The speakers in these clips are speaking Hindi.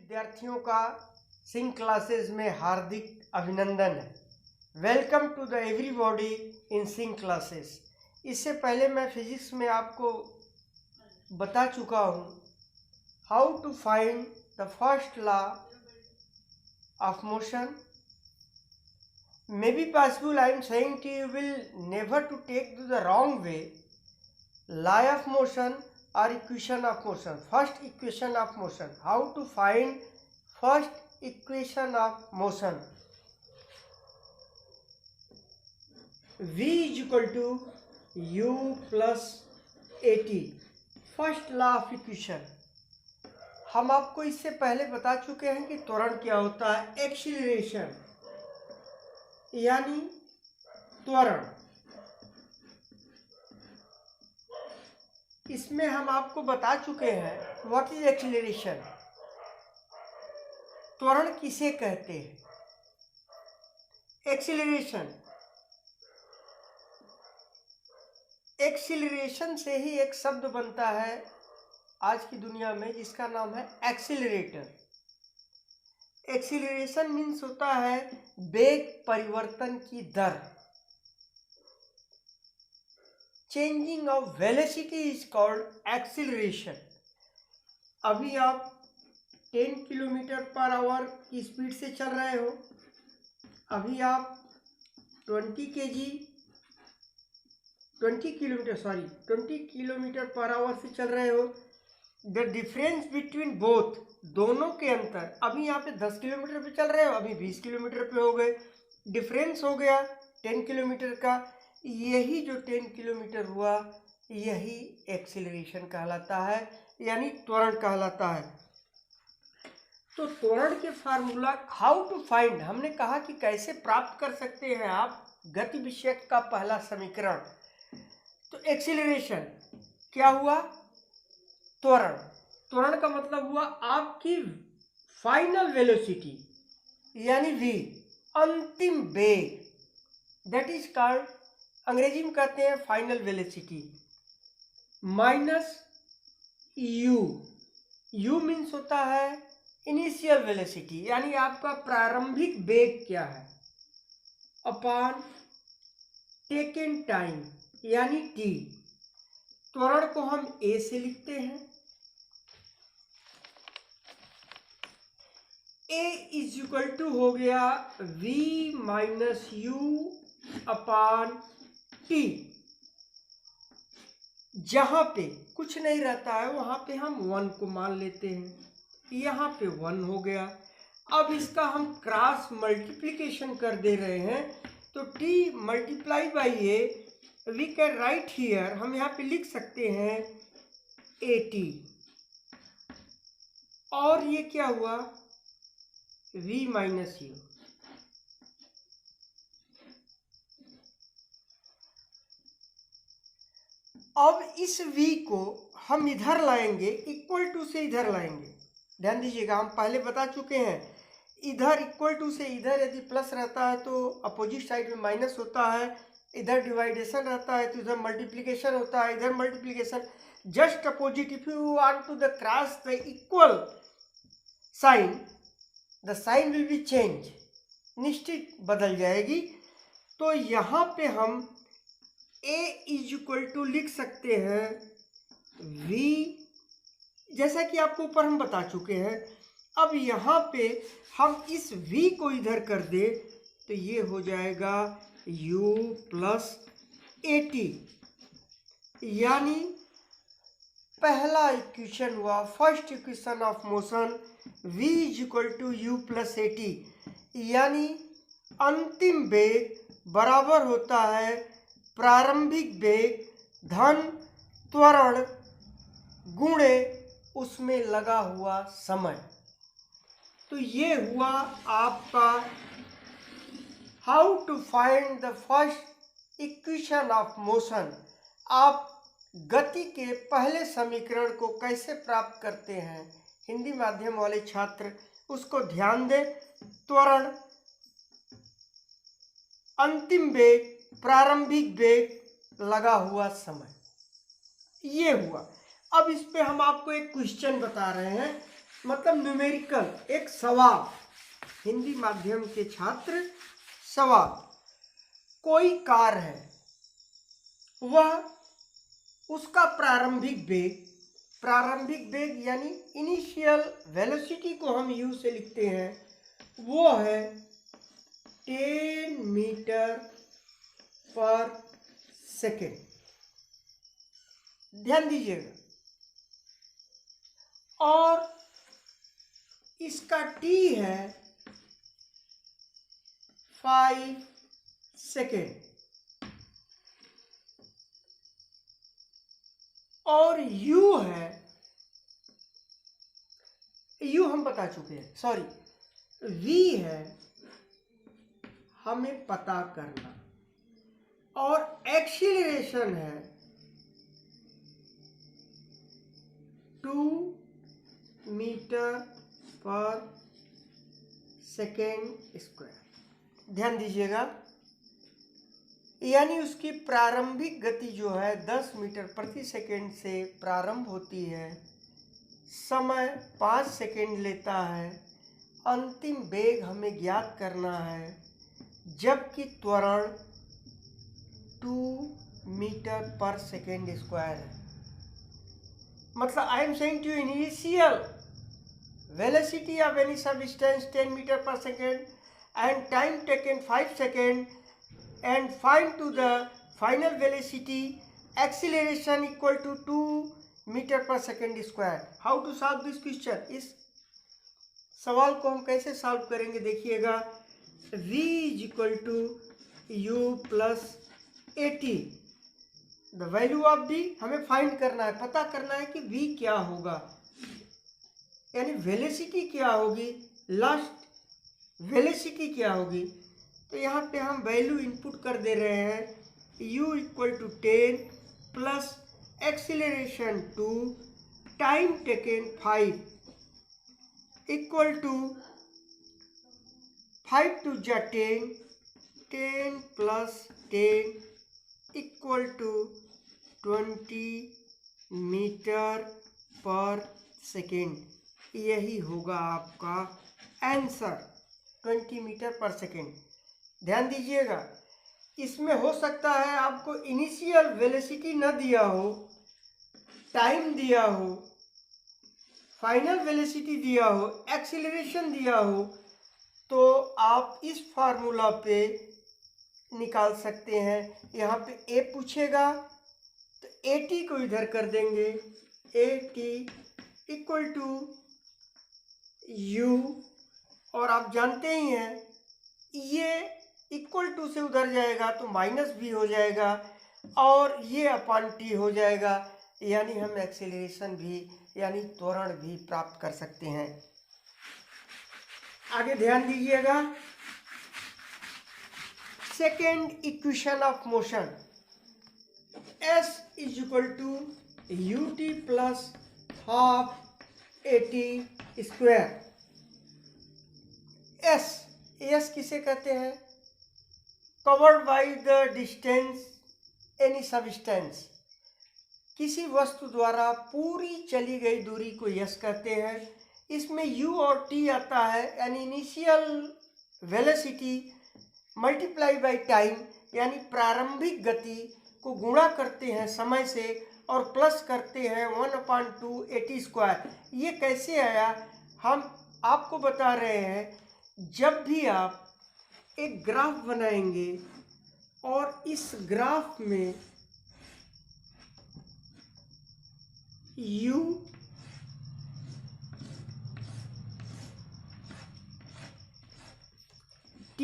विद्यार्थियों का सिंह क्लासेस में हार्दिक अभिनंदन है। Welcome to the everybody in Singh classes. इससे पहले मैं फिजिक्स में आपको बता चुका हूँ how to find the first law of motion. May be possible I am saying to you will never to take to the wrong way law of motion or equation of motion. First equation of motion. How to find first equation of motion? V is equal to u plus at. First law of equation. हम आपको इससे पहले बता चुके हैं कि त्वरण क्या होता है। एक्सीलरेशन यानी त्वरण, इसमें हम आपको बता चुके हैं व्हाट इज एक्सीलरेशन, त्वरण किसे कहते हैं। एक्सीलरेशन से ही एक शब्द बनता है आज की दुनिया में जिसका नाम है एक्सीलरेटर। एक्सीलरेशन मीन्स होता है वेग परिवर्तन की दर। Changing of velocity is called acceleration. अभी आप 10 किलोमीटर पर आवर की स्पीड से चल रहे हो, अभी आप 20 किलोमीटर पर आवर से चल रहे हो। द डिफरेंस बिटवीन बोथ, दोनों के अंतर, अभी यहाँ पे 10 किलोमीटर पे चल रहे हो, अभी 20 किलोमीटर पे हो गए, डिफरेंस हो गया 10 किलोमीटर का। यही जो 10 किलोमीटर हुआ यही एक्सीलरेशन कहलाता है, यानी त्वरण कहलाता है। तो त्वरण के फार्मूला हाउ टू फाइंड, हमने कहा कि कैसे प्राप्त कर सकते हैं आप गति विषयक का पहला समीकरण। तो एक्सीलरेशन क्या हुआ, त्वरण। त्वरण का मतलब हुआ आपकी फाइनल वेलोसिटी यानी v, अंतिम वेग, दैट इज कॉल्ड, अंग्रेजी में कहते हैं final velocity, minus u means होता है इनिशियल वेलोसिटी यानी आपका प्रारंभिक वेग क्या है, अपॉन टेकन टाइम यानी t। त्वरण को हम a से लिखते हैं, a इज इक्वल टू हो गया v minus u upon t। जहां पे कुछ नहीं रहता है वहां पे हम 1 को मान लेते हैं, यहाँ पे 1 हो गया। अब इसका हम क्रॉस मल्टीप्लिकेशन कर दे रहे हैं तो t multiply by a, we can write here, हम यहाँ पे लिख सकते हैं at, और ये क्या हुआ v माइनस u। अब इस v को हम इधर लाएंगे, इक्वल टू से इधर लाएंगे। ध्यान दीजिएगा, हम पहले बता चुके हैं इधर इक्वल टू से इधर यदि प्लस रहता है तो अपोजिट साइड में माइनस होता है, इधर डिवाइडेशन रहता है तो इधर मल्टीप्लिकेशन होता है, इधर multiplication. Just opposite, if you want to the cross the equal sign, the sign will be change, निश्चित बदल जाएगी। तो यहाँ पे हम a इज इक्वल टू लिख सकते हैं v, जैसा कि आपको ऊपर हम बता चुके हैं। अब यहाँ पे हम इस v को इधर कर दे तो ये हो जाएगा u प्लस at, यानी पहला इक्वेशन हुआ, first equation of motion, v is equal to u plus at, यानी अंतिम वेग बराबर होता है प्रारंभिक वेग धन त्वरण गुणे उसमें लगा हुआ समय। तो ये हुआ आपका how to find the first equation of motion. आप गति के पहले समीकरण को कैसे प्राप्त करते हैं, हिंदी माध्यम वाले छात्र उसको ध्यान दें। त्वरण, अंतिम वेग, प्रारंभिक वेग, लगा हुआ समय, ये हुआ। अब इस पे हम आपको एक क्वेश्चन बता रहे हैं मतलब न्यूमेरिकल, एक सवाल, हिंदी माध्यम के छात्र सवाल। कोई कार है, वह उसका प्रारंभिक वेग यानी इनिशियल वेलोसिटी को हम u से लिखते हैं, वो है 10 मीटर पर सेकेंड। ध्यान दीजिएगा। और इसका t है 5 सेकेंड और u है, u हम बता चुके हैं, सॉरी v है हमें पता करना, और एक्सीलरेशन है 2 मीटर पर सेकेंड स्क्वायर। ध्यान दीजिएगा, यानी उसकी प्रारंभिक गति जो है 10 मीटर प्रति सेकेंड से प्रारंभ होती है, समय 5 सेकेंड लेता है, अंतिम वेग हमें ज्ञात करना है, जबकि त्वरण 2 मीटर पर सेकेंड स्क्वायर है। मतलब I am saying to you initial velocity of any substance 10 meter per second and time taken 5 seconds and find to the final velocity acceleration equal to 2 meter per second square. How to solve this question? इस सवाल को हम कैसे सॉल्व करेंगे देखिएगा। v is equal to u plus at, the value of d हमें फाइंड करना है, पता करना है कि v क्या होगा, यानी वेलोसिटी क्या होगी, लास्ट वेलोसिटी क्या होगी। तो यहाँ पे हम वैल्यू इनपुट कर दे रहे हैं, u equal to 10 plus acceleration 2 time taken 5 equal to 5 two जा 10, 10 plus 10 equal to 20 metre per second. यही होगा आपका आंसर, 20 मीटर पर सेकेंड। ध्यान दीजिएगा, इसमें हो सकता है आपको इनिशियल वेलोसिटी न दिया हो, टाइम दिया हो, फाइनल वेलोसिटी दिया हो, एक्सीलरेशन दिया हो, तो आप इस फार्मूला पे निकाल सकते हैं। यहाँ पे ए पूछेगा तो AT को इधर कर देंगे, AT इक्वल टू u, और आप जानते ही हैं ये इक्वल टू से उधर जाएगा तो माइनस भी हो जाएगा और ये अपॉन t हो जाएगा, यानी हम एक्सेलरेशन भी यानी त्वरण भी प्राप्त कर सकते हैं। आगे ध्यान दीजिएगा, second equation of motion, s is equal to ut plus half at square. S किसे कहते हैं, covered by the distance any substance, किसी वस्तु द्वारा पूरी चली गई दूरी को यस कहते हैं। इसमें u और t आता है, यानी initial velocity multiply by time, यानी प्रारंभिक गति को गुणा करते हैं समय से और प्लस करते हैं 1/2 at स्क्वायर। ये कैसे आया हम आपको बता रहे हैं। जब भी आप एक ग्राफ बनाएंगे और इस ग्राफ में u t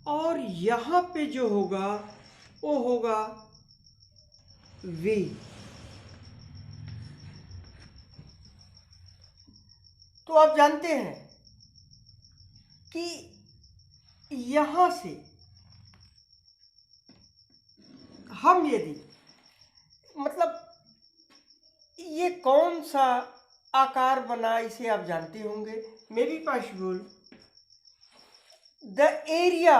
और यहाँ पे जो होगा वो होगा v, तो आप जानते हैं कि यहां से हम यदि मतलब ये कौन सा आकार बना इसे आप जानते होंगे, मे be possible the area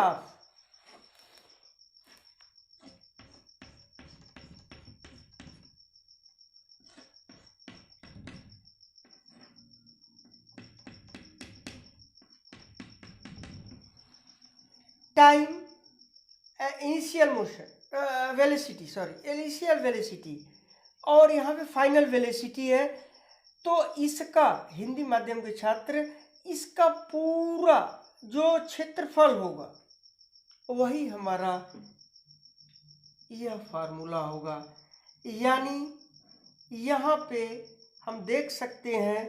time initial motion velocity, initial velocity, और यहाँ पे फाइनल वेलोसिटी है। तो इसका हिंदी माध्यम के छात्र, इसका पूरा जो क्षेत्रफल होगा वही हमारा यह फार्मूला होगा। यानी यहाँ पे हम देख सकते हैं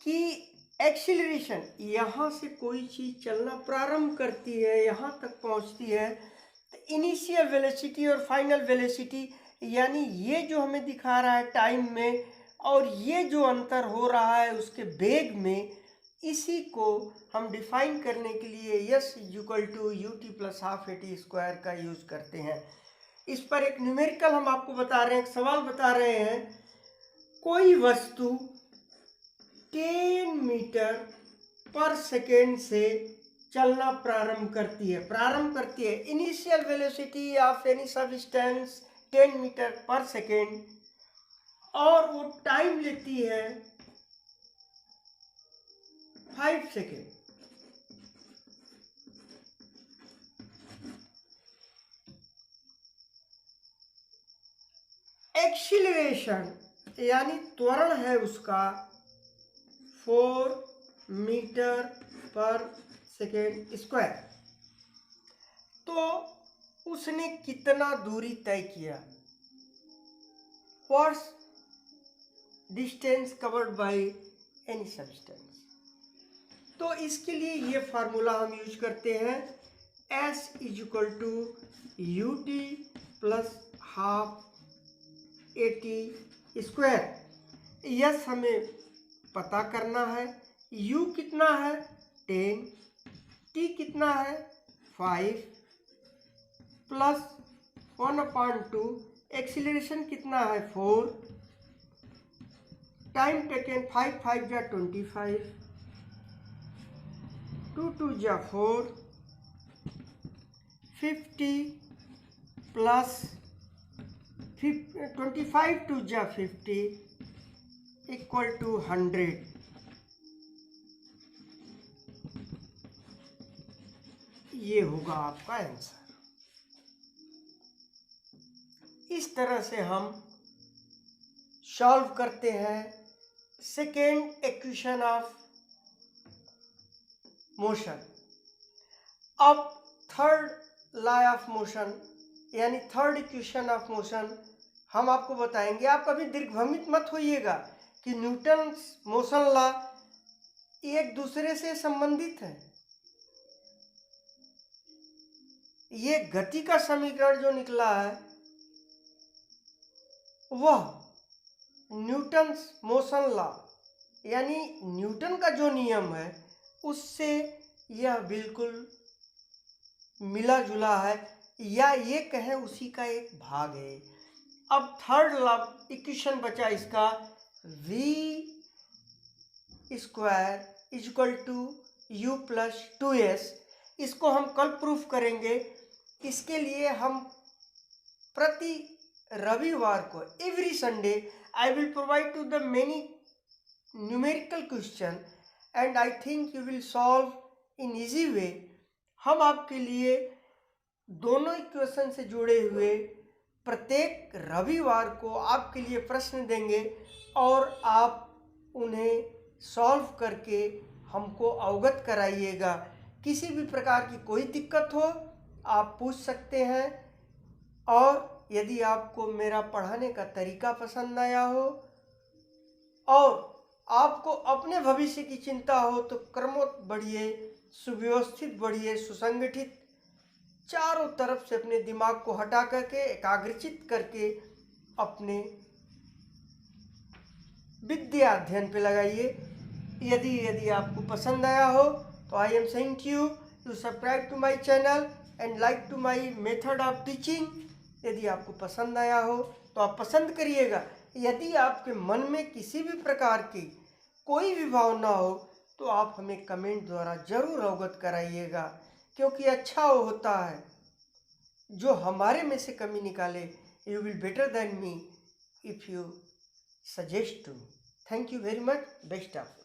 कि एक्सीलरेशन, यहाँ से कोई चीज़ चलना प्रारंभ करती है, यहाँ तक पहुँचती है, तो इनिशियल वेलोसिटी और फाइनल वेलोसिटी, यानी ये जो हमें दिखा रहा है टाइम में और ये जो अंतर हो रहा है उसके वेग में, इसी को हम डिफाइन करने के लिए S equal to u t plus half a t square का यूज करते हैं। इस पर एक न्यूमेरिकल हम आपको बता रहे हैं, एक सवाल बता रहे हैं। कोई वस्तु 10 मीटर पर सेकेंड से चलना प्रारंभ करती है initial velocity of any substance 10 metre per second, और वो टाइम लेती है 5 सेकेंड। एक्सीलरेशन यानी त्वरण है उसका 4 मीटर पर सेकेंड स्क्वायर। तो उसने कितना दूरी तय किया, what's distance covered by any substance. तो इसके लिए ये फार्मूला हम यूज करते हैं, S is equal to u t plus half a t square. S हमें पता करना है, U कितना है 10, T कितना है 5 प्लस 1/2, एक्सीलरेशन कितना है 4, टाइम टेकन 5 5 जा 25, 2 2 जा 4, 50 प्लस 25 2 जा 50 इक्वल टू 100। ये होगा आपका आंसर। इस तरह से हम सॉल्व करते हैं सेकेंड इक्वेशन ऑफ मोशन। अब थर्ड लॉ ऑफ मोशन यानी थर्ड इक्वेशन ऑफ मोशन हम आपको बताएंगे। आप कभी दिग्भ्रमित मत होइएगा कि न्यूटन मोशन लॉ एक दूसरे से संबंधित है। ये गति का समीकरण जो निकला है वह न्यूटन मोशन लॉ यानी न्यूटन का जो नियम है उससे यह बिल्कुल मिला जुला है, या ये कहें उसी का एक भाग है। अब थर्ड लॉ इक्वेशन बचा इसका, v square is equal to u plus 2s। इसको हम कल प्रूफ करेंगे। इसके लिए हम प्रति रविवार को every Sunday I will provide to the many numerical question and I think you will solve in easy way. हम आपके लिए दोनों इक्वेशन से जुड़े हुए प्रत्येक रविवार को आपके लिए प्रश्न देंगे और आप उन्हें सॉल्व करके हमको अवगत कराइएगा। किसी भी प्रकार की कोई दिक्कत हो आप पूछ सकते हैं, और यदि आपको मेरा पढ़ाने का तरीका पसंद आया हो और आपको अपने भविष्य की चिंता हो तो क्रमबद्ध बढ़िए, सुव्यवस्थित बढ़िए, सुसंगठित, चारों तरफ से अपने दिमाग को हटा करके एकाग्रचित करके अपने विद्या अध्ययन पे लगाइए। यदि आपको पसंद आया हो तो I am saying to you to subscribe to my channel and like to my method of teaching. यदि आपको पसंद आया हो तो आप पसंद करिएगा। यदि आपके मन में किसी भी प्रकार की कोई भी भावना हो तो आप हमें कमेंट द्वारा जरूर अवगत कराइएगा, क्योंकि अच्छा वो होता है जो हमारे में से कमी निकाले। You will better than me if you suggest to me. Thank you very much. Best of.